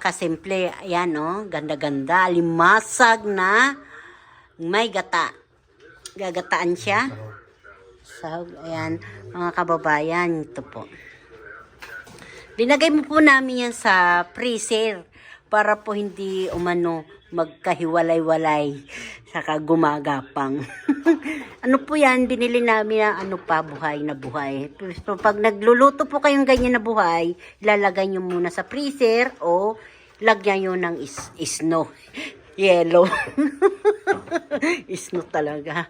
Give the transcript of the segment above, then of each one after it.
Kasimple, ayan oh, ganda-ganda, limasag na may gata. Gagataan siya. So, ayan, mga kababayan, ito po. Linagay mo po namin yan sa freezer para po hindi umano magkahiwalay-walay saka gumagapang. Ano po yan, binili namin na buhay na buhay. So, pag nagluluto po kayong ganyan na buhay, ilalagay nyo muna sa freezer o lagyan nyo ng snow. Yellow. Snow talaga.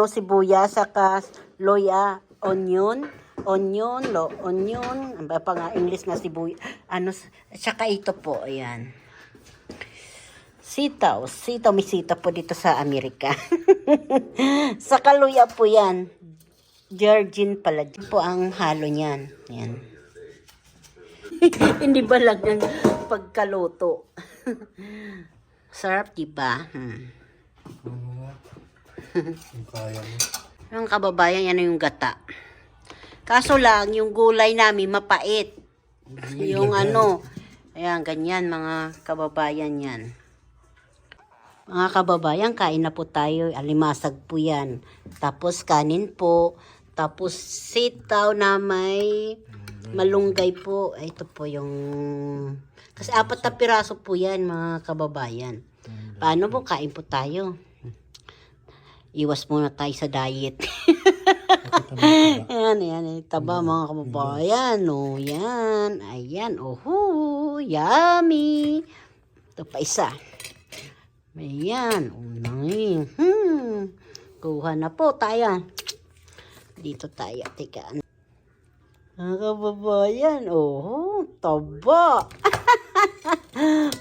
Sibuyas, saka loya, onion, onion, ang pa nga English na sibuyas, saka ito po, ayan. Sitaw, may sitaw po dito sa Amerika. Saka luya po yan. Virgin pala. Po ang halo niyan. Ayan. Hindi ba lang yung pagkaluto? Sarap, diba? Ang kababayan, yan yung gata. Kaso lang, yung gulay namin mapait. Yung ayan, ganyan mga kababayan yan. Mga kababayan, kain na po tayo. Alimasag po yan. Tapos kanin po. Tapos sitaw na may malunggay po. Ito po yung... Kasi 4 na piraso po yan, mga kababayan. Paano po? Kain po tayo. Iwas muna tayo sa diet. Ayan. Taba mga kababayan. O, yan. Ayan. Oho. Yummy. Ito pa isa. Ayan. Unay. Kuha na po tayo. Dito tayo. Teka. Mga kababayan. Oh, taba.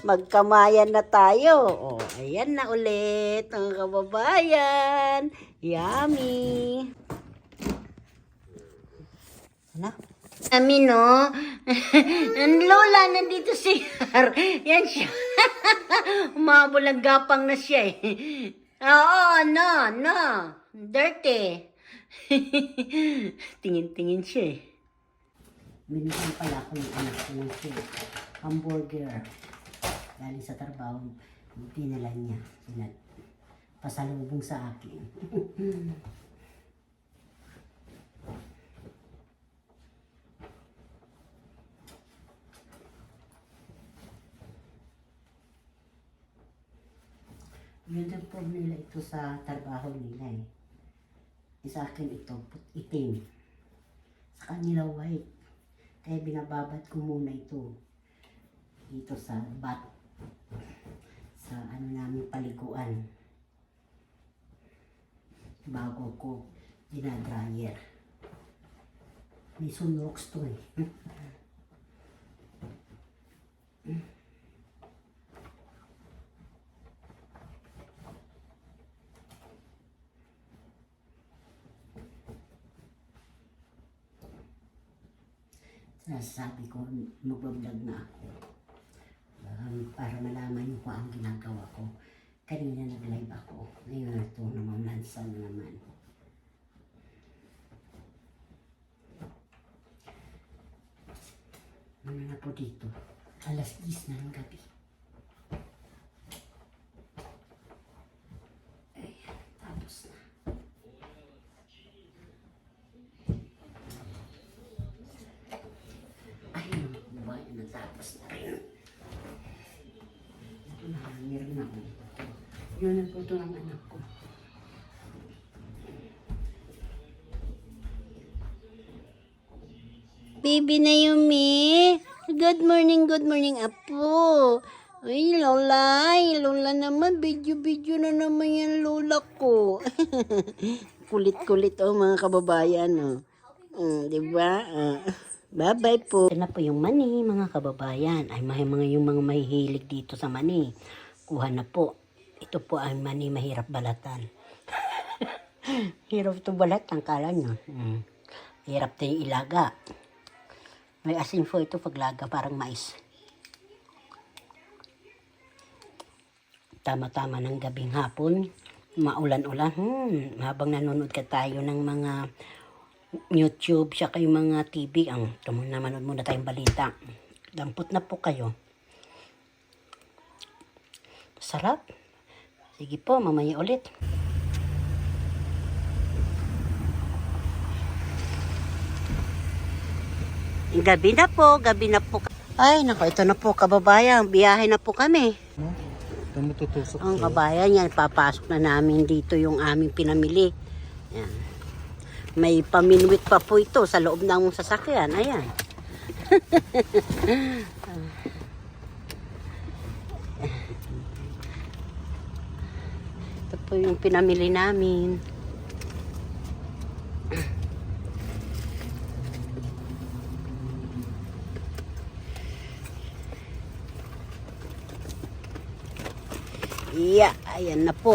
Magkamayan na tayo. Oh, ayan na ulit. Mga kababayan. Yummy. Ano? Amin, no? Ang lola, nandito siya. Yan siya. Umabol gapang na siya eh. Oo, no. Dirty. Tingin-tingin siya eh. Binigyan pala ako ng anak ko ng hamburger. Galing sa trabaho, dinala niya. Pasalubong sa akin. Yun ang problem nila ito sa trabaho nila eh. Sa akin ito, itim. Sa kanila white. Kaya binababad ko muna ito. Dito sa sa namin paliguan. Bago ko dinadryer. May sunrox to eh. Sabi ko, magbablog na ako. Para malaman niyo kung ang ginagawa ko. Kanina nag-live ako. Ngayon ito naman, lansa na naman. Ano na po dito? 10:00 na ng gabi. Ayan, tapos na. Natapos na rin. Ito na, meron ako. Yun ang photo ng anak ko. Baby na Yumi. Good morning, apo. Ay, Lola. Lola naman, video na naman yan, Lola ko. Kulit-kulit mga kababayan. Diba? Bye-bye po. Ito na po yung mani, mga kababayan. Ay, yung mga mahihilig dito sa mani. Kuha na po. Ito po ay mani mahirap balatan. Hirap ito balatan, kala nyo. Hirap ito yung ilaga. May asin po ito paglaga, parang mais. Tama-tama ng gabing hapon. Maulan-ulan. Habang nanonood ka tayo ng mga YouTube, siya yung mga TV, manood muna tayong balita. Dampot na po kayo. Sarap. Sige po, mamaya ulit. Gabi na po, gabi na po. Ay, naku, ito na po, kababayan. Biyahe na po kami. Tumututusok Ang kabayan yan, papasok na namin dito yung aming pinamili. Yan. May paminwit pa po ito sa loob ng sasakyan. Ayan. Ito po yung pinamili namin. Yeah, ayan na po.